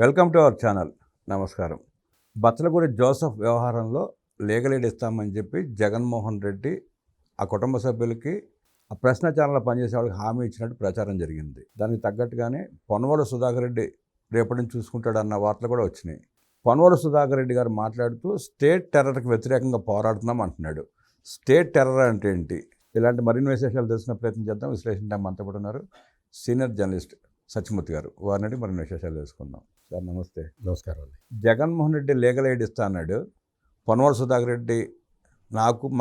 Welcome to our channel. నమస్కారం. బచ్చలగూడి Joseph వ్యవహారంలో legal aid ఇస్తామని చెప్పి జగన్మోహన్ రెడ్డి ఆ కుటుంబ సభ్యులకి ఆ ప్రశ్న ఛానల్లో పనిచేసే వాళ్ళకి హామీ ఇచ్చినట్టు ప్రచారం జరిగింది. దానికి తగ్గట్టుగానే పొన్నవోలు సుధాకర్ రెడ్డి రేపటి నుంచి చూసుకుంటాడన్న వార్తలు కూడా వచ్చినాయి. పొన్నవోలు సుధాకర్ రెడ్డి గారు మాట్లాడుతూ స్టేట్ టెర్రర్కి వ్యతిరేకంగా పోరాడుతున్నాం అంటున్నాడు. స్టేట్ టెర్రర్ అంటే ఏంటి? ఇలాంటి మరిన్ని విశేషాలు తెలుసుకునే ప్రయత్నం చేద్దాం. విశ్లేషణ టైం అంతా కూడా ఉన్నారు సీనియర్ జర్నలిస్ట్ సత్యమూర్తి గారు. వారిని మరిన్ని విశేషాలు తెలుసుకుందాం. సార్ నమస్తే. నమస్కారం అండి. జగన్మోహన్ రెడ్డి లీగల్ ఎయిడ్ ఇస్తా అన్నాడు. పొన్నవోలు సుధాకర్ రెడ్డి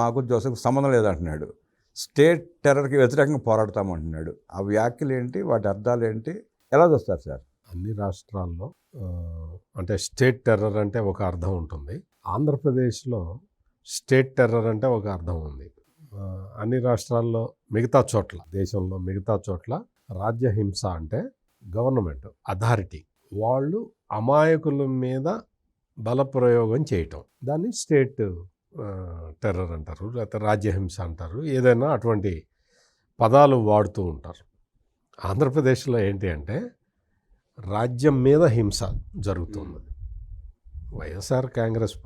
మాకు జోసెఫ్ సంబంధం లేదంటున్నాడు. స్టేట్ టెర్రర్కి వ్యతిరేకంగా పోరాడతామంటున్నాడు. ఆ వ్యాఖ్యలు ఏంటి, వాటి అర్థాలు ఏంటి, ఎలా చూస్తారు సార్? అన్ని రాష్ట్రాల్లో అంటే స్టేట్ టెర్రర్ అంటే ఒక అర్థం ఉంటుంది. ఆంధ్రప్రదేశ్లో స్టేట్ టెర్రర్ అంటే ఒక అర్థం ఉంది. అన్ని రాష్ట్రాల్లో మిగతా చోట్ల, దేశంలో మిగతా చోట్ల రాజ్యహింస అంటే గవర్నమెంట్ అథారిటీ వాళ్ళు అమాయకుల మీద బలప్రయోగం చేయటం, దాన్ని స్టేట్ టెర్రర్ అంటారు, లేకపోతే రాజ్యహింస అంటారు. ఏదైనా అటువంటి పదాలు వాడుతూ ఉంటారు. ఆంధ్రప్రదేశ్లో ఏంటి అంటే రాజ్యం మీద హింస జరుగుతుంది. వైఎస్ఆర్ కాంగ్రెస్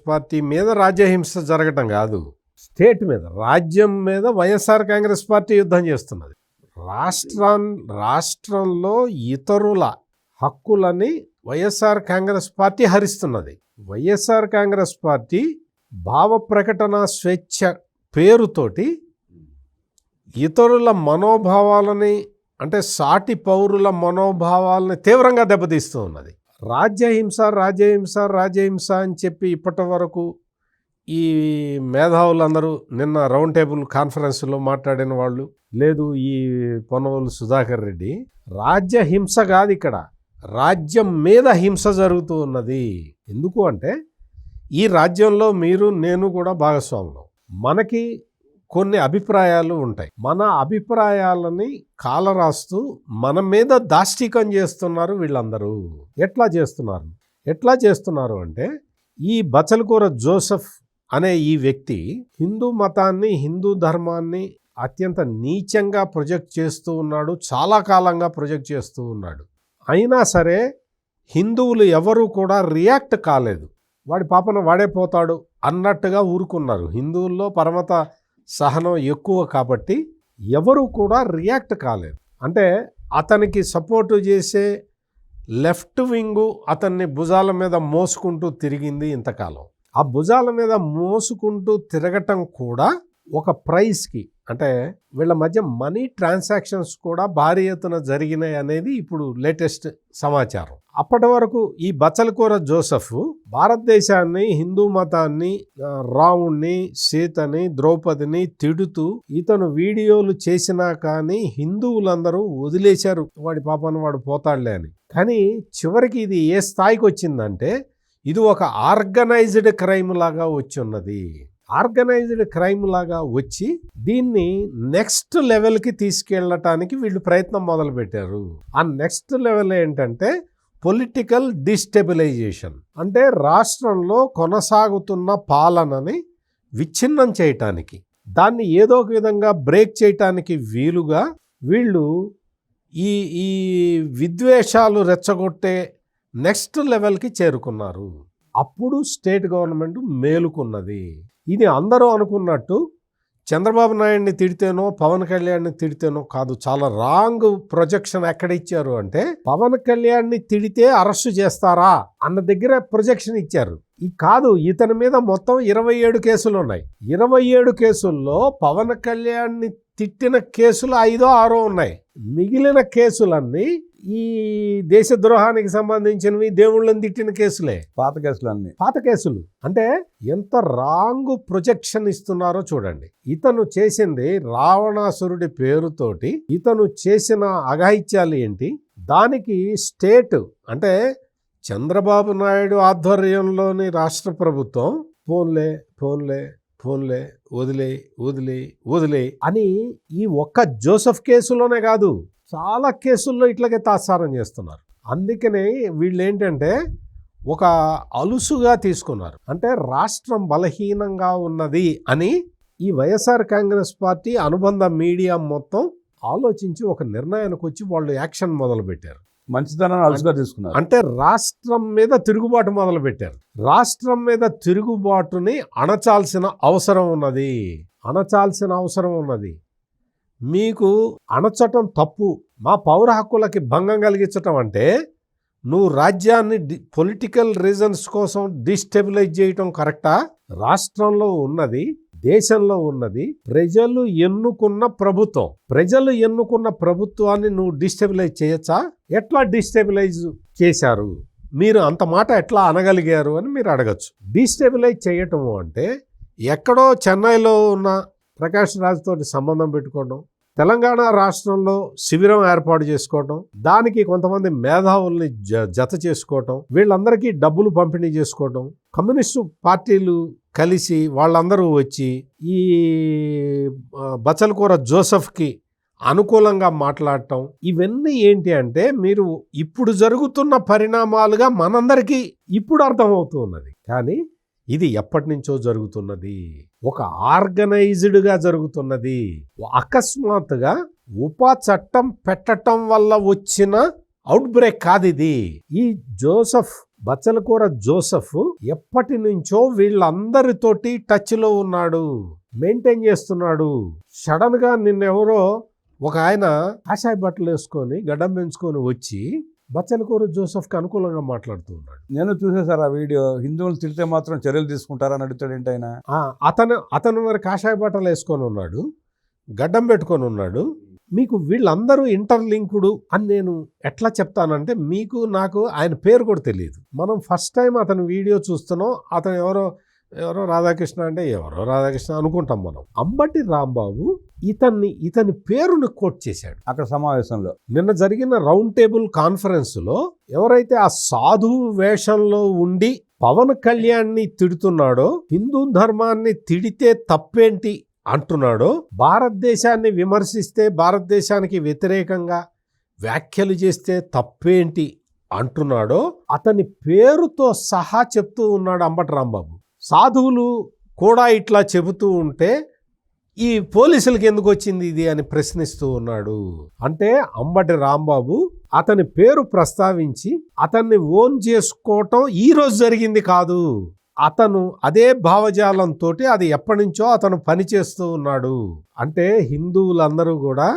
పార్టీ మీద రాజ్యహింస జరగటం కాదు, స్టేట్ మీద, రాజ్యం మీద వైఎస్ఆర్ కాంగ్రెస్ పార్టీ యుద్ధం చేస్తున్నది. రాష్ట్రంలో ఇతరుల హక్కులని వైఎస్ఆర్ కాంగ్రెస్ పార్టీ హరిస్తున్నది. వైఎస్ఆర్ కాంగ్రెస్ పార్టీ భావ ప్రకటన స్వేచ్ఛ పేరుతోటి ఇతరుల మనోభావాలని, అంటే సాటి పౌరుల మనోభావాలని తీవ్రంగా దెబ్బతీస్తూ ఉన్నది. రాజ్యహింస అని చెప్పి ఇప్పటి వరకు ఈ మేధావులందరూ నిన్న రౌండ్ టేబుల్ కాన్ఫరెన్స్లో మాట్లాడిన వాళ్ళు, లేదు ఈ పొన్నవోలు సుధాకర్ రెడ్డి, రాజ్యహింస కాదు, ఇక్కడ రాజ్యం మీద హింస జరుగుతూ ఉన్నది. ఎందుకు అంటే ఈ రాజ్యంలో మీరు నేను కూడా భాగస్వాములం. మనకి కొన్ని అభిప్రాయాలు ఉంటాయి. మన అభిప్రాయాలని కాలరాస్తూ మన మీద దాష్టీకం చేస్తున్నారు వీళ్ళందరూ. ఎట్లా చేస్తున్నారు అంటే ఈ బచ్చలకూర జోసెఫ్ అనే ఈ వ్యక్తి హిందూ మతాన్ని, హిందూ ధర్మాన్ని అత్యంత నీచంగా ప్రొజెక్ట్ చేస్తూ ఉన్నాడు. చాలా కాలంగా ప్రొజెక్ట్ చేస్తూ ఉన్నాడు. అయినా సరే హిందువులు ఎవరూ కూడా రియాక్ట్ కాలేదు. వాడి పాపన వాడే పోతాడు అన్నట్టుగా ఊరుకున్నారు. హిందువుల్లో పరమత సహనం ఎక్కువ కాబట్టి ఎవరు కూడా రియాక్ట్ కాలేదు. అంటే అతనికి సపోర్టు చేసే లెఫ్ట్ వింగు అతన్ని భుజాల మీద మోసుకుంటూ తిరిగింది ఇంతకాలం. ఆ భుజాల మీద మోసుకుంటూ తిరగటం కూడా ఒక ప్రైజ్కి, అంటే వీళ్ళ మధ్య మనీ ట్రాన్సాక్షన్స్ కూడా భారీ ఎత్తున జరిగినాయి అనేది ఇప్పుడు లేటెస్ట్ సమాచారం. అప్పటి వరకు ఈ బచ్చలకూర జోసెఫ్ భారతదేశాన్ని, హిందూ మతాన్ని, రాముణ్ణి, సీతని, ద్రౌపదిని తిడుతూ ఇతను వీడియోలు చేసినా కానీ హిందువులందరూ వదిలేశారు, వాడి పాపాన్ని వాడు పోతాడులే అని. కానీ చివరికి ఇది ఏ స్థాయికి వచ్చిందంటే ఇది ఒక ఆర్గనైజ్డ్ క్రైమ్ లాగా వచ్చి ఉన్నది. ఆర్గనైజ్డ్ క్రైమ్ లాగా వచ్చి దీన్ని నెక్స్ట్ లెవెల్కి తీసుకెళ్ళటానికి వీళ్ళు ప్రయత్నం మొదలుపెట్టారు. ఆ నెక్స్ట్ లెవెల్ ఏంటంటే పొలిటికల్ డిస్టెబిలైజేషన్. అంటే రాష్ట్రంలో కొనసాగుతున్న పాలనని విచ్ఛిన్నం చేయటానికి, దాన్ని ఏదో ఒక విధంగా బ్రేక్ చేయటానికి వీలుగా వీళ్ళు ఈ విద్వేషాలు రెచ్చగొట్టే నెక్స్ట్ లెవెల్కి చేరుకున్నారు. అప్పుడు స్టేట్ గవర్నమెంట్ మేలుకున్నది. ఇది అందరూ అనుకున్నట్టు చంద్రబాబు నాయుడిని తిడితేనో పవన్ కళ్యాణ్ని తిడితేనో కాదు. చాలా రాంగ్ ప్రొజెక్షన్ ఎక్కడ ఇచ్చారు అంటే పవన్ కళ్యాణ్ని తిడితే అరెస్టు చేస్తారా అన్న దగ్గర ప్రొజెక్షన్ ఇచ్చారు. ఈ కాదు, ఇతని మీద మొత్తం 27 కేసులు ఉన్నాయి. 27 కేసుల్లో పవన్ కళ్యాణ్ని తిట్టిన కేసులు 5 or 6 ఉన్నాయి. మిగిలిన కేసులన్నీ ఈ దేశద్రోహానికి సంబంధించినవి, దేవుళ్ళని తిట్టిన కేసులే, పాత కేసులు. అంటే ఎంత రాంగ్ ప్రొజెక్షన్ ఇస్తున్నారో చూడండి. ఇతను చేసింది రావణాసురుడి పేరుతోటి ఇతను చేసిన అఘాయిత్యాలు ఏంటి, దానికి స్టేట్ అంటే చంద్రబాబు నాయుడు ఆధ్వర్యంలోని రాష్ట్ర ప్రభుత్వం ఫోన్లే వదిలే అని ఈ ఒక్క జోసెఫ్ కేసులోనే కాదు, చాలా కేసుల్లో ఇట్లాగే తాత్సారం చేస్తున్నారు. అందుకనే వీళ్ళు ఏంటంటే ఒక అలుసుగా తీసుకున్నారు. అంటే రాష్ట్రం బలహీనంగా ఉన్నది అని ఈ వైఎస్ఆర్ కాంగ్రెస్ పార్టీ అనుబంధ మీడియా మొత్తం ఆలోచించి ఒక నిర్ణయానికి వచ్చి వాళ్ళు యాక్షన్ మొదలుపెట్టారు. మంచితనాన్ని అలసుగా తీసుకున్నారు. అంటే రాష్ట్రం మీద తిరుగుబాటు మొదలుపెట్టారు. రాష్ట్రం మీద తిరుగుబాటుని అణచాల్సిన అవసరం ఉన్నది. మీకు అణచటం తప్పు. మా పౌర హక్కులకి భంగం కలిగించటం అంటే నువ్వు రాజ్యాన్ని పొలిటికల్ రీజన్స్ కోసం డిస్టెబిలైజ్ చేయటం కరెక్టా? రాష్ట్రంలో ఉన్నది, దేశంలో ఉన్నది ప్రజలు ఎన్నుకున్న ప్రభుత్వాన్ని నువ్వు డిస్టెబిలైజ్ చేయొచ్చా? ఎట్లా డిస్టెబిలైజ్ చేశారు? మీరు అంత మాట ఎట్లా అనగలిగారు అని మీరు అడగచ్చు. డిస్టెబిలైజ్ చేయటము అంటే ఎక్కడో చెన్నైలో ఉన్న ప్రకాష్ రాజ్ తోటి సంబంధం పెట్టుకోవడం, తెలంగాణ రాష్ట్రంలో శిబిరం ఏర్పాటు చేసుకోవటం, దానికి కొంతమంది మేధావుల్ని జత చేసుకోవటం, వీళ్ళందరికీ డబ్బులు పంపిణీ చేసుకోవటం, కమ్యూనిస్టు పార్టీలు కలిసి వాళ్ళందరూ వచ్చి ఈ బచ్చలకూర జోసెఫ్కి అనుకూలంగా మాట్లాడటం, ఇవన్నీ ఏంటి అంటే మీరు ఇప్పుడు జరుగుతున్న పరిణామాలుగా మనందరికీ ఇప్పుడు అర్థమవుతూ ఉన్నది. కానీ ఇది ఎప్పటి నుంచో జరుగుతున్నది, ఒక ఆర్గనైజ్డ్గా జరుగుతున్నది. అకస్మాత్తుగా ఉపా చట్టం పెట్టడం వల్ల వచ్చిన అవుట్ బ్రేక్ కాదు ఇది. ఈ బచ్చలకూర జోసెఫ్ ఎప్పటి నుంచో వీళ్ళందరితోటి టచ్లో ఉన్నాడు, మెయింటైన్ చేస్తున్నాడు. సడన్ గా నిన్నెవరో ఒక ఆయన కాషాయ బట్టలు వేసుకొని గడ్డం పెంచుకొని వచ్చి బచ్చలకూర జోసెఫ్కి అనుకూలంగా మాట్లాడుతూ ఉన్నాడు. నేను చూసేసారు ఆ వీడియో. హిందువులు తిడితే మాత్రం చర్యలు తీసుకుంటారని అడుగుతాడు ఏంటి ఆయన. అతను మరి కాషాయ బట్టలు వేసుకొని ఉన్నాడు, గడ్డం పెట్టుకొని ఉన్నాడు. మీకు వీళ్ళందరూ ఇంటర్లింకుడు అని నేను ఎట్లా చెప్తానంటే, మీకు నాకు ఆయన పేరు కూడా తెలియదు. మనం ఫస్ట్ టైం అతని వీడియో చూస్తున్నాం. అతను ఎవరో రాధాకృష్ణ అంటే ఎవరో రాధాకృష్ణ అనుకుంటాం మనం. అంబటి రాంబాబు ఇతని పేరును కోట్ చేశాడు అక్కడ సమావేశంలో. నిన్న జరిగిన రౌండ్ టేబుల్ కాన్ఫరెన్స్ లో ఎవరైతే ఆ సాధువు వేషంలో ఉండి పవన్ కళ్యాణ్ని తిడుతున్నాడో, హిందూ ధర్మాన్ని తిడితే తప్పేంటి అంటున్నాడో, భారతదేశాన్ని విమర్శిస్తే భారతదేశానికి వ్యతిరేకంగా వ్యాఖ్యలు చేస్తే తప్పేంటి అంటున్నాడో, అతని పేరుతో సహా చెప్తూ ఉన్నాడు అంబటి రాంబాబు. సాధువులు కూడా ఇట్లా చెబుతూ ఉంటే ఈ పోలీసులకి ఎందుకు వచ్చింది ఇది అని ప్రశ్నిస్తూ ఉన్నాడు. అంటే అంబటి రాంబాబు అతని పేరు ప్రస్తావించి అతన్ని ఓన్ చేసుకోవటం ఈ రోజు జరిగింది కాదు. అతను అదే భావజాలంతో అది ఎప్పటి నుంచో అతను పనిచేస్తూ ఉన్నాడు. అంటే హిందువులందరూ కూడా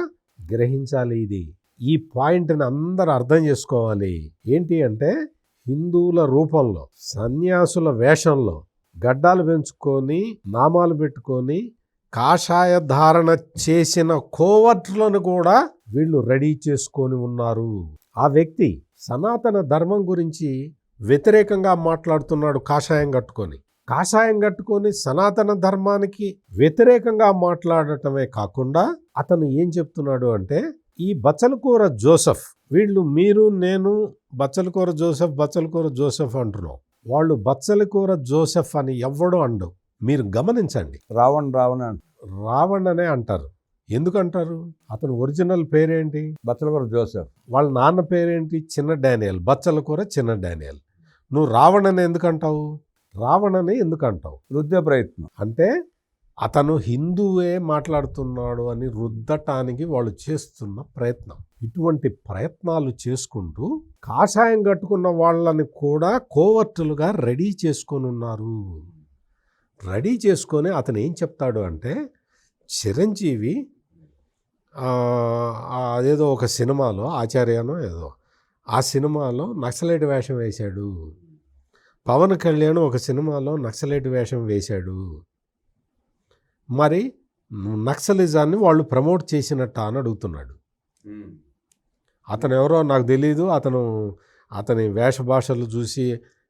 గ్రహించాలి ఇది. ఈ పాయింట్ని అందరూ అర్థం చేసుకోవాలి. ఏంటి అంటే, హిందువుల రూపంలో సన్యాసుల వేషంలో గడ్డాలు పెంచుకొని నామాలు పెట్టుకొని కాషాయ ధారణ చేసిన కోవర్ట్లను కూడా వీళ్ళు రెడీ చేసుకొని ఉన్నారు. ఆ వ్యక్తి సనాతన ధర్మం గురించి వ్యతిరేకంగా మాట్లాడుతున్నాడు. కాషాయం కట్టుకొని సనాతన ధర్మానికి వ్యతిరేకంగా మాట్లాడటమే కాకుండా అతను ఏం చెప్తున్నాడు అంటే, ఈ బచ్చలకూర జోసెఫ్, వీళ్ళు మీరు నేను బచ్చలకూర జోసెఫ్ అంటున్నాం. వాళ్ళు బచ్చలకూర జోసెఫ్ అని ఎవ్వడూ అండు. మీరు గమనించండి. రావణ్ అనే అంటారు. ఎందుకంటారు? అతను ఒరిజినల్ పేరేంటి? బచ్చలకూర జోసెఫ్. వాళ్ళ నాన్న పేరేంటి? చిన్న డానియల్. బచ్చలకూర చిన్న డానియల్. నువ్వు రావణ్ అని ఎందుకంటావు? రుద్దే ప్రయత్నం. అంటే అతను హిందువే మాట్లాడుతున్నాడు అని రుద్దటానికి వాళ్ళు చేస్తున్న ప్రయత్నం. ఇటువంటి ప్రయత్నాలు చేసుకుంటూ కాషాయం కట్టుకున్న వాళ్ళని కూడా కోవర్టులుగా రెడీ చేసుకొని ఉన్నారు. రెడీ చేసుకొని అతను ఏం చెప్తాడు అంటే, చిరంజీవి అదేదో ఒక సినిమాలో ఆచార్యనో ఏదో ఆ సినిమాలో నక్సలైట్ వేషం వేశాడు. పవన్ కళ్యాణ్ ఒక సినిమాలో నక్సలైట్ వేషం వేశాడు. మరి నక్సలిజాన్ని వాళ్ళు ప్రమోట్ చేసినట్ట అని అడుగుతున్నాడు. అతను ఎవరో నాకు తెలీదు. అతని వేష భాషలు చూసి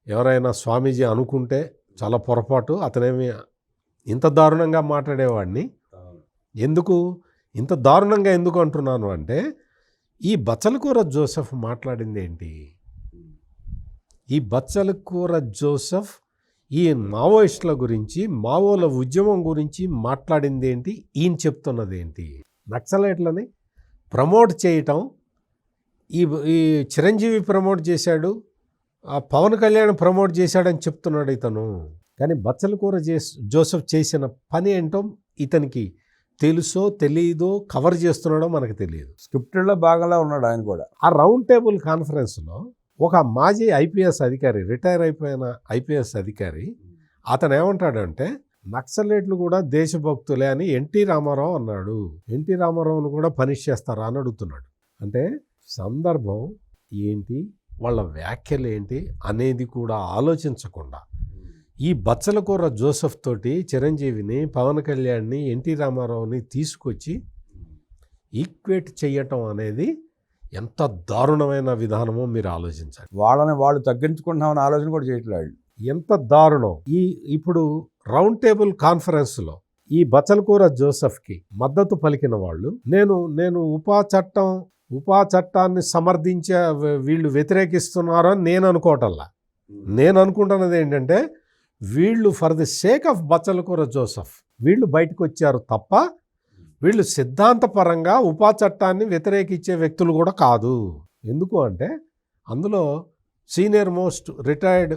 ఎవరైనా స్వామీజీ అనుకుంటే చాలా పొరపాటు. అతనేమి ఇంత దారుణంగా మాట్లాడేవాడిని. ఇంత దారుణంగా ఎందుకు అంటున్నాను అంటే, ఈ బచ్చలకూర జోసెఫ్ మాట్లాడింది ఏంటి? ఈ బచ్చలకూర జోసెఫ్ ఈ మావోయిస్టుల గురించి, మావోల ఉద్యమం గురించి మాట్లాడింది ఏంటి? ఈయన చెప్తున్నది ఏంటి? నక్సలైట్లని ప్రమోట్ చేయటం. ఈ చిరంజీవి ప్రమోట్ చేశాడు, పవన్ కళ్యాణ్ ప్రమోట్ చేశాడని చెప్తున్నాడు ఇతను. కానీ బచ్చలకూర జోసెఫ్ చేసిన పని ఏంటో ఇతనికి తెలుసో తెలియదో కవర్ చేస్తున్నాడో మనకు తెలియదు. స్క్రిప్టెడ్లో భాగంగా ఉన్నాడు ఆయన కూడా. ఆ రౌండ్ టేబుల్ కాన్ఫరెన్స్లో ఒక మాజీ ఐపీఎస్ అధికారి, రిటైర్ అయిపోయిన ఐపీఎస్ అధికారి, అతను ఏమంటాడంటే నక్సలైట్లు కూడా దేశభక్తులే అని ఎన్టీ రామారావు అన్నాడు. ఎన్టీ రామారావును కూడా పనిష్ చేస్తారా అని అడుగుతున్నాడు. అంటే సందర్భం ఏంటి, వాళ్ళ వ్యాఖ్యలు ఏంటి అనేది కూడా ఆలోచించకుండా ఈ బచ్చలకూర జోసెఫ్ తోటి చిరంజీవిని, పవన్ కళ్యాణ్ని, ఎన్టీ రామారావుని తీసుకొచ్చి ఈక్వేట్ చేయటం అనేది ఎంత దారుణమైన విధానమో మీరు ఆలోచించాలి. వాళ్ళని వాళ్ళు తగ్గించుకుంటున్నామని ఆలోచన కూడా చేయట్లేదు. ఎంత దారుణం. ఇప్పుడు రౌండ్ టేబుల్ కాన్ఫరెన్స్లో ఈ బచ్చలకూర జోసెఫ్కి మద్దతు పలికిన వాళ్ళు నేను ఉపా చట్టాన్ని సమర్థించే వీళ్ళు వ్యతిరేకిస్తున్నారు అని నేను అనుకోవటల్లా. నేను అనుకుంటున్నది ఏంటంటే వీళ్ళు for the sake of బచ్చలకూర Joseph వీళ్ళు బయటకు వచ్చారు తప్ప వీళ్ళు సిద్ధాంతపరంగా ఉపా చట్టాన్ని వ్యతిరేకించే వ్యక్తులు కూడా కాదు. ఎందుకు అంటే అందులో సీనియర్ మోస్ట్ రిటైర్డ్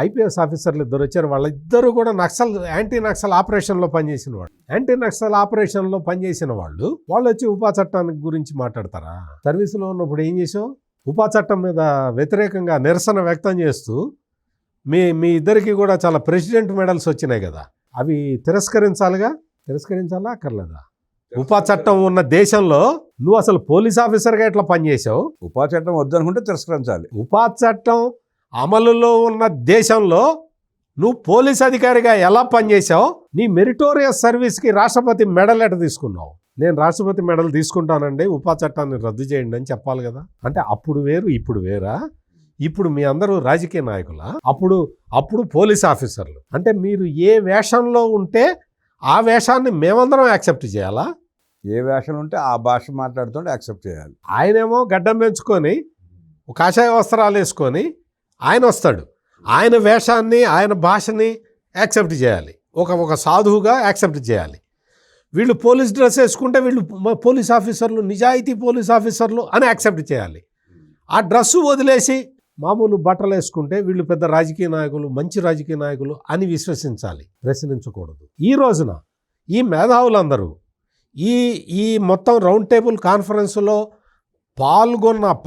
ఐపీఎస్ ఆఫీసర్లు ఇద్దరు వచ్చారు. వాళ్ళిద్దరూ కూడా యాంటీ నక్సల్ ఆపరేషన్లో పనిచేసిన వాళ్ళు. యాంటీ నక్సల్ ఆపరేషన్లో పనిచేసిన వాళ్ళు వచ్చి ఉపా చట్టానికి గురించి మాట్లాడతారా? సర్వీసులో ఉన్నప్పుడు ఏం చేసావు? ఉపా చట్టం మీద వ్యతిరేకంగా నిరసన వ్యక్తం చేస్తూ మీ ఇద్దరికి కూడా చాలా ప్రెసిడెంట్ మెడల్స్ వచ్చినాయి కదా, అవి తిరస్కరించాలా అక్కర్లేదా? ఉపా చట్టం ఉన్న దేశంలో నువ్వు అసలు పోలీస్ ఆఫీసర్గా ఎట్లా పనిచేసావు? ఉపా చట్టం వద్దనుకుంటే తిరస్కరించాలి. ఉపా చట్టం అమలులో ఉన్న దేశంలో నువ్వు పోలీస్ అధికారిగా ఎలా పనిచేసావు? నీ మెరిటోరియస్ సర్వీస్కి రాష్ట్రపతి మెడల్ ఎట తీసుకున్నావు? నేను రాష్ట్రపతి మెడల్ తీసుకుంటానండి, ఉపా చట్టాన్ని రద్దు చేయండి అని చెప్పాలి కదా. అంటే అప్పుడు వేరు ఇప్పుడు వేరా? ఇప్పుడు మీ అందరూ రాజకీయ నాయకులా? అప్పుడు పోలీస్ ఆఫీసర్లు. అంటే మీరు ఏ వేషంలో ఉంటే ఆ వేషాన్ని మేమందరం యాక్సెప్ట్ చేయాలా? ఏ వేషం ఉంటే ఆ భాష మాట్లాడుతుంటే యాక్సెప్ట్ చేయాలి. ఆయనేమో గడ్డం పెంచుకొని కాషాయ వస్త్రాలు వేసుకొని ఆయన వస్తాడు. ఆయన వేషాన్ని ఆయన భాషని యాక్సెప్ట్ చేయాలి, ఒక సాధువుగా యాక్సెప్ట్ చేయాలి. వీళ్ళు పోలీస్ డ్రెస్ వేసుకుంటే వీళ్ళు పోలీస్ ఆఫీసర్లు, నిజాయితీ పోలీస్ ఆఫీసర్లు అని యాక్సెప్ట్ చేయాలి. ఆ డ్రెస్సు వదిలేసి మామూలు బట్టలు వేసుకుంటే వీళ్ళు పెద్ద రాజకీయ నాయకులు, మంచి రాజకీయ నాయకులు అని విశ్వసించాలి, ప్రశ్నించకూడదు. ఈ రోజున ఈ మేధావులందరూ ఈ మొత్తం రౌండ్ టేబుల్ కాన్ఫరెన్స్లో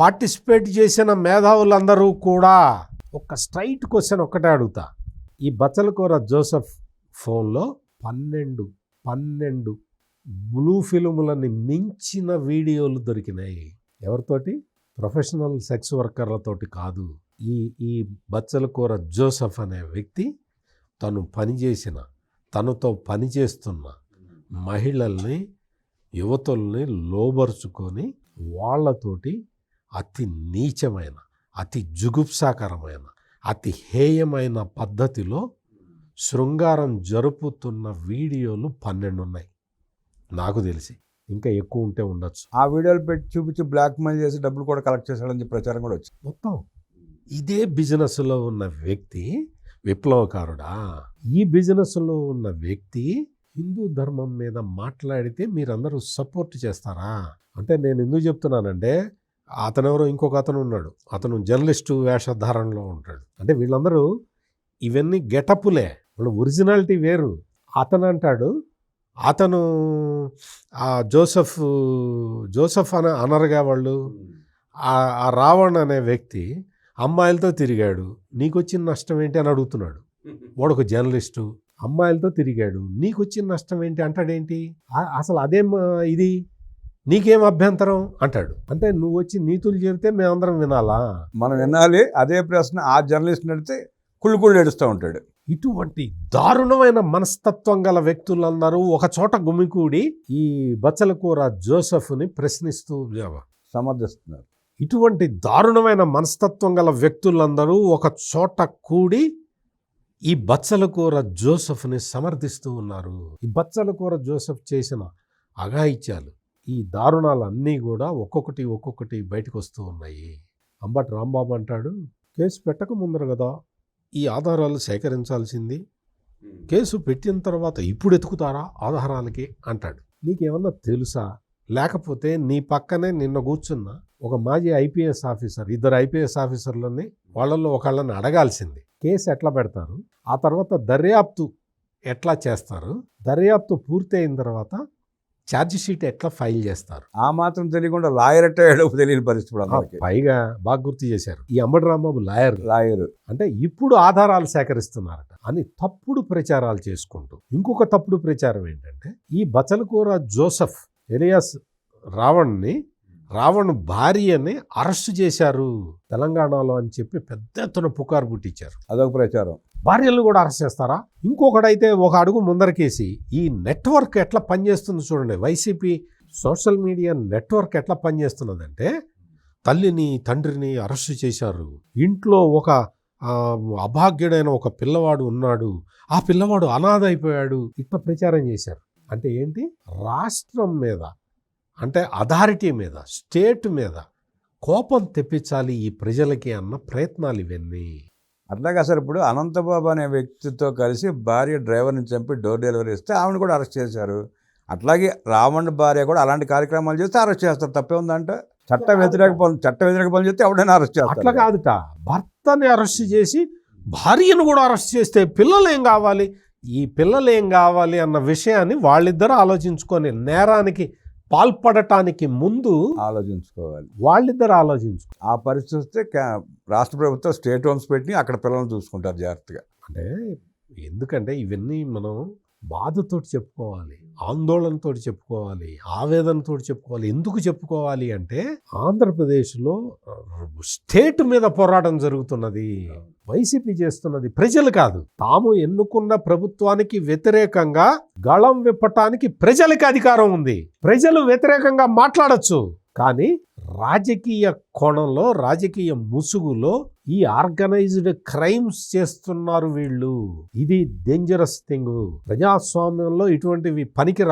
పార్టిసిపేట్ చేసిన మేధావులందరూ కూడా ఒక స్ట్రైట్ క్వశ్చన్ ఒక్కటే అడుగుతా. ఈ బచ్చలకూర జోసెఫ్ ఫోన్లో 12 బ్లూ ఫిల్ములని మించిన వీడియోలు దొరికినాయి. ఎవరితోటి? ప్రొఫెషనల్ సెక్స్ వర్కర్లతోటి కాదు. ఈ బచ్చలకూర జోసెఫ్ అనే వ్యక్తి తనతో పనిచేస్తున్న మహిళల్ని, యువతుల్ని లోబరుచుకొని వాళ్ళతోటి అతి నీచమైన, అతి జుగుప్సాకరమైన, అతి హేయమైన పద్ధతిలో శృంగారం జరుపుతున్న వీడియోలు 12 ఉన్నాయి నాకు తెలిసి. ఇంకా ఎక్కువ ఉంటే ఉండొచ్చు. ఆ వీడియోలు పెట్టి చూపించి బ్లాక్మెయిల్ చేసి డబ్బులు కూడా కలెక్ట్ చేశాడని చెప్పి ప్రచారం కూడా వచ్చింది. మొత్తం ఇదే బిజినెస్లో ఉన్న వ్యక్తి విప్లవకారుడా? ఈ బిజినెస్లో ఉన్న వ్యక్తి హిందూ ధర్మం మీద మాట్లాడితే మీరందరూ సపోర్ట్ చేస్తారా? అంటే నేను ఎందుకు చెప్తున్నానంటే అతనెవరో ఇంకొక అతను ఉన్నాడు, అతను జర్నలిస్టు వేషధారణలో ఉంటాడు. అంటే వీళ్ళందరూ ఇవన్నీ గెటప్పులే, వాళ్ళ ఒరిజినాలిటీ వేరు. అతను అంటాడు, అతను ఆ జోసెఫ్ అనరుగా వాళ్ళు, ఆ రావణ్ అనే వ్యక్తి అమ్మాయిలతో తిరిగాడు, నీకు వచ్చిన నష్టం ఏంటి అని అడుగుతున్నాడు. వాడొక జర్నలిస్టు, అమ్మాయిలతో తిరిగాడు, నీకు వచ్చిన నష్టం ఏంటి అంటాడేంటి? అసలు అదేం ఇది, నీకేం అభ్యంతరం అంటాడు. అంటే నువ్వు వచ్చి నీతులు చెబితే మేమందరం వినాలా? మనం వినాలి. అదే ప్రశ్న ఆ జర్నలిస్ట్ నడితే కుళ్ళు ఏడుస్తూ ఉంటాడు. ఇటువంటి దారుణమైన మనస్తత్వం గల వ్యక్తులందరూ ఒక చోట గుమికూడి ఈ బచ్చలకూర జోసెఫ్ని ప్రశ్నిస్తూ సమర్థిస్తున్నారు. ఇటువంటి దారుణమైన మనస్తత్వం గల వ్యక్తులందరూ ఒక చోట కూడి ఈ బచ్చలకూర జోసెఫ్ని సమర్థిస్తూ ఉన్నారు. ఈ బచ్చలకూర జోసెఫ్ చేసిన అఘాయిత్యాలు, ఈ దారుణాలన్నీ కూడా ఒక్కొక్కటి బయటకు వస్తూ ఉన్నాయి. అంబటి రాంబాబు అంటాడు, కేసు పెట్టక ముందర కదా ఈ ఆధారాలు సేకరించాల్సింది, కేసు పెట్టిన తర్వాత ఇప్పుడు ఎతుకుతారా ఆధారాలకి అంటాడు. నీకేమన్నా తెలుసా? లేకపోతే నీ పక్కనే నిన్న కూర్చున్న ఒక మాజీ ఐపీఎస్ ఆఫీసర్, 2 ఐపీఎస్ ఆఫీసర్లని వాళ్ళల్లో ఒకళ్ళని అడగాల్సింది, కేసు ఎట్లా పెడతారు, ఆ తర్వాత దర్యాప్తు ఎట్లా చేస్తారు, దర్యాప్తు పూర్తి అయిన తర్వాత ఛార్జ్ షీట్ ఎట్లా ఫైల్ చేస్తారు? ఆ మాత్రం తెలియకుండా లాయర్ అంటే ఏడో తెలియని పరిస్థితి అందరికీ. పైగా బాగా గుర్తు చేశారు, ఈ అంబటి రాంబాబు లాయర్ అంటే ఇప్పుడు ఆధారాలు సేకరిస్తున్నారట అని తప్పుడు ప్రచారాలు చేసుకుంటూ. ఇంకొక తప్పుడు ప్రచారం ఏంటంటే, ఈ బచలకూర జోసెఫ్ ఎలియాస్ రావణ్ భార్యని అరెస్ట్ చేశారు తెలంగాణలో అని చెప్పి పెద్ద ఎత్తున పుకారు పుట్టించారు. అదొక ప్రచారం. భార్యలను కూడా అరెస్ట్ చేస్తారా? ఇంకొకడైతే ఒక అడుగు ముందరకేసి ఈ నెట్వర్క్ ఎట్లా పనిచేస్తుంది చూడండి. వైసీపీ సోషల్ మీడియా నెట్వర్క్ ఎట్లా పనిచేస్తున్నదంటే, తల్లిని తండ్రిని అరెస్ట్ చేశారు, ఇంట్లో ఒక అభాగ్యుడైన ఒక పిల్లవాడు ఉన్నాడు, ఆ పిల్లవాడు అనాథ అయిపోయాడు, ఇట్లా ప్రచారం చేశారు. అంటే ఏంటి? రాష్ట్రం మీద, అంటే అథారిటీ మీద, స్టేట్ మీద కోపం తెప్పించాలి ఈ ప్రజలకి అన్న ప్రయత్నాలు ఇవన్నీ. అట్లాగే అసలు ఇప్పుడు అనంతబాబు అనే వ్యక్తితో కలిసి భార్య డ్రైవర్ని చంపి డోర్ డెలివరీ ఇస్తే ఆమెను కూడా అరెస్ట్ చేశారు. అట్లాగే రావణ్ భార్య కూడా అలాంటి కార్యక్రమాలు చేస్తే అరెస్ట్ చేస్తారు. తప్పే ఉందంటే చట్ట వ్యతిరేక పనులు చేస్తే ఎవడైనా అరెస్ట్ చేస్తారు. అట్లా కాదుట, భర్తని అరెస్ట్ చేసి భార్యను కూడా అరెస్ట్ చేస్తే పిల్లలు ఏం కావాలి, ఈ పిల్లలు ఏం కావాలి అన్న విషయాన్ని వాళ్ళిద్దరూ ఆలోచించుకొని నేరానికి పాల్పడటానికి ముందు ఆలోచించుకోవాలి. వాళ్ళిద్దరు ఆ పరిస్థితి వస్తే రాష్ట్ర ప్రభుత్వం స్టేట్ హోమ్స్ పెట్టి అక్కడ పిల్లల్ని చూసుకుంటారు జాగ్రత్తగా. అంటే ఎందుకంటే ఇవన్నీ మనం బాధతోటి చెప్పుకోవాలి, ఆందోళనతో చెప్పుకోవాలి, ఆవేదనతో చెప్పుకోవాలి. ఎందుకు చెప్పుకోవాలి అంటే, ఆంధ్రప్రదేశ్లో స్టేట్ మీద పోరాటం జరుగుతున్నది. వైసీపీ చేస్తున్నది ప్రజలు కాదు. తాము ఎన్నుకున్న ప్రభుత్వానికి వ్యతిరేకంగా గళం విప్పటానికి ప్రజలకి అధికారం ఉంది. ప్రజలు వ్యతిరేకంగా మాట్లాడచ్చు, కానీ రాజకీయ కోణంలో, రాజకీయ ముసుగులో ఈ ఆర్గనైజ్డ్ క్రైమ్స్ చేస్తున్నారు వీళ్ళు. ఇది డేంజరస్ థింగ్. ప్రజాస్వామ్యంలో ఇటువంటివి పనికి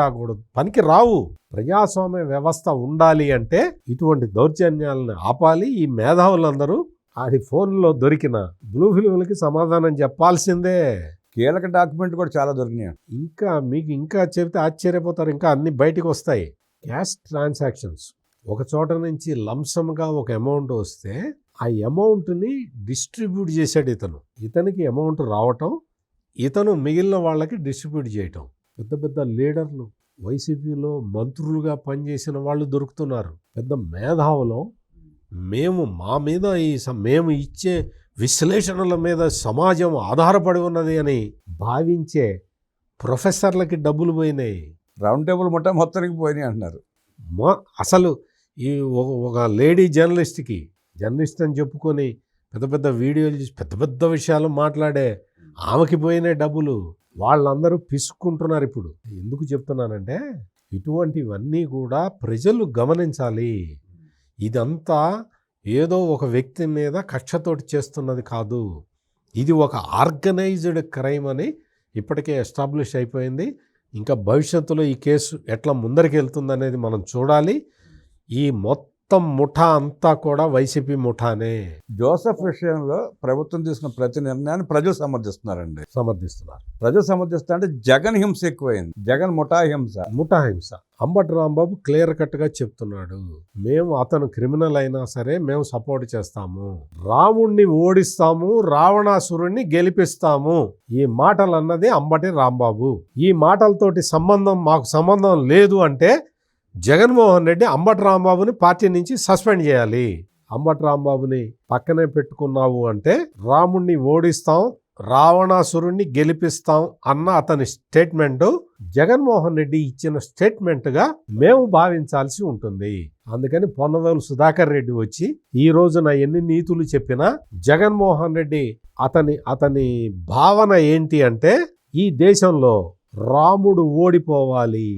రావు. ప్రజాస్వామ్య వ్యవస్థ ఉండాలి అంటే ఇటువంటి దౌర్జన్యాలను ఆపాలి. ఈ మేధావులందరూ ఆడి ఫోన్లో దొరికిన బ్లూ ఫిల్మ్లకి సమాధానం చెప్పాల్సిందే. కీలక డాక్యుమెంట్ కూడా చాలా దొరికినాయి. ఇంకా చెబితే ఆశ్చర్యపోతారు. ఇంకా అన్ని బయటకు వస్తాయి. క్యాష్ ట్రాన్సాక్షన్స్, ఒక చోట నుంచి లంసమ్గా ఒక అమౌంట్ వస్తే ఆ అమౌంట్ని డిస్ట్రిబ్యూట్ చేశాడు ఇతనికి అమౌంట్ రావటం, ఇతను మిగిలిన వాళ్ళకి డిస్ట్రిబ్యూట్ చేయటం. పెద్ద పెద్ద లీడర్లు, వైసీపీలో మంత్రులుగా పనిచేసిన వాళ్ళు దొరుకుతున్నారు. పెద్ద మేధావులు. మేము ఇచ్చే విశ్లేషణల మీద సమాజం ఆధారపడి ఉన్నది అని భావించే ప్రొఫెసర్లకి డబ్బులు పోయినాయి. రౌండ్ టేబుల్ మొత్తానికి పోయినాయి అంటున్నారు. అసలు ఈ ఒక లేడీ జర్నలిస్ట్ అని చెప్పుకొని పెద్ద పెద్ద వీడియోలు చేసి పెద్ద పెద్ద విషయాలు మాట్లాడే ఆమెకి పోయిన డబ్బులు వాళ్ళందరూ పిసుక్కుంటున్నారు. ఇప్పుడు ఎందుకు చెప్తున్నానంటే, ఇటువంటివన్నీ కూడా ప్రజలు గమనించాలి. ఇదంతా ఏదో ఒక వ్యక్తి మీద కక్షతోటి చేస్తున్నది కాదు. ఇది ఒక ఆర్గనైజ్డ్ క్రైమ్ అని ఇప్పటికే ఎస్టాబ్లిష్ అయిపోయింది. ఇంకా భవిష్యత్తులో ఈ కేసు ఎట్లా ముందరికి వెళ్తుందనేది మనం చూడాలి. ఈ మొత్తం ముఠా అంతా కూడా వైసీపీ ముఠానే. జోసెఫ్ విషయంలో ప్రభుత్వం తీసుకున్న ప్రతి నిర్ణయాన్ని ప్రజలు సమర్థిస్తున్నారు. ప్రజలు సమర్థిస్తారంటే జగన్ హింస ఎక్కువైంది. జగన్ ముఠా హింస. అంబటి రాంబాబు క్లియర్ కట్గా చెప్తున్నాడు, మేము అతను క్రిమినల్ అయినా సరే మేము సపోర్ట్ చేస్తాము, రాముణ్ణి ఓడిస్తాము, రావణాసురుణ్ణి గెలిపిస్తాము. ఈ మాటలు అన్నది అంబటి రాంబాబు. ఈ మాటలతోటి మాకు సంబంధం లేదు అంటే జగన్మోహన్ రెడ్డి అంబటి రాంబాబుని పార్టీ నుంచి సస్పెండ్ చేయాలి. అంబటి రాంబాబుని పక్కనే పెట్టుకున్నావు అంటే రాముణ్ణి ఓడిస్తాం, రావణాసురుణ్ణి గెలిపిస్తాం అన్న అతని స్టేట్మెంట్ జగన్మోహన్ రెడ్డి ఇచ్చిన స్టేట్మెంట్గా మేము భావించాల్సి ఉంటుంది. అందుకని పొన్నవేలు సుధాకర్ రెడ్డి వచ్చి ఈ రోజున ఎన్ని నీతులు చెప్పినా జగన్మోహన్ రెడ్డి అతని భావన ఏంటి అంటే, ఈ దేశంలో రాముడు ఓడిపోవాలి,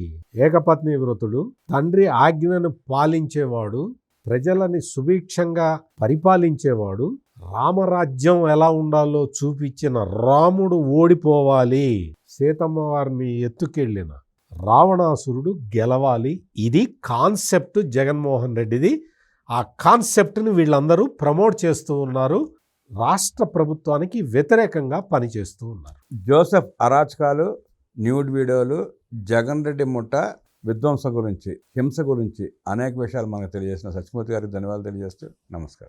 ఏకపత్ని వ్రతుడు, తండ్రి ఆజ్ఞను పాలించేవాడు, ప్రజలని సుభిక్షంగా పరిపాలించేవాడు, రామరాజ్యం ఎలా ఉండాలో చూపించిన రాముడు ఓడిపోవాలి, సీతమ్మ వారిని ఎత్తుకెళ్ళిన రావణాసురుడు గెలవాలి. ఇది కాన్సెప్ట్ జగన్మోహన్ రెడ్డిది. ఆ కాన్సెప్ట్ని వీళ్ళందరూ ప్రమోట్ చేస్తూ ఉన్నారు. రాష్ట్ర ప్రభుత్వానికి వ్యతిరేకంగా పనిచేస్తూ ఉన్నారు. జోసెఫ్ అరాచకాలు, న్యూడ్ వీడియోలు, జగన్ రెడ్డి ముఠ విధ్వంసం గురించి, హింస గురించి అనేక విషయాలు మనకు తెలియజేసిన సత్యమూర్తి గారికి ధన్యవాదాలు తెలియజేస్తూ నమస్కారం.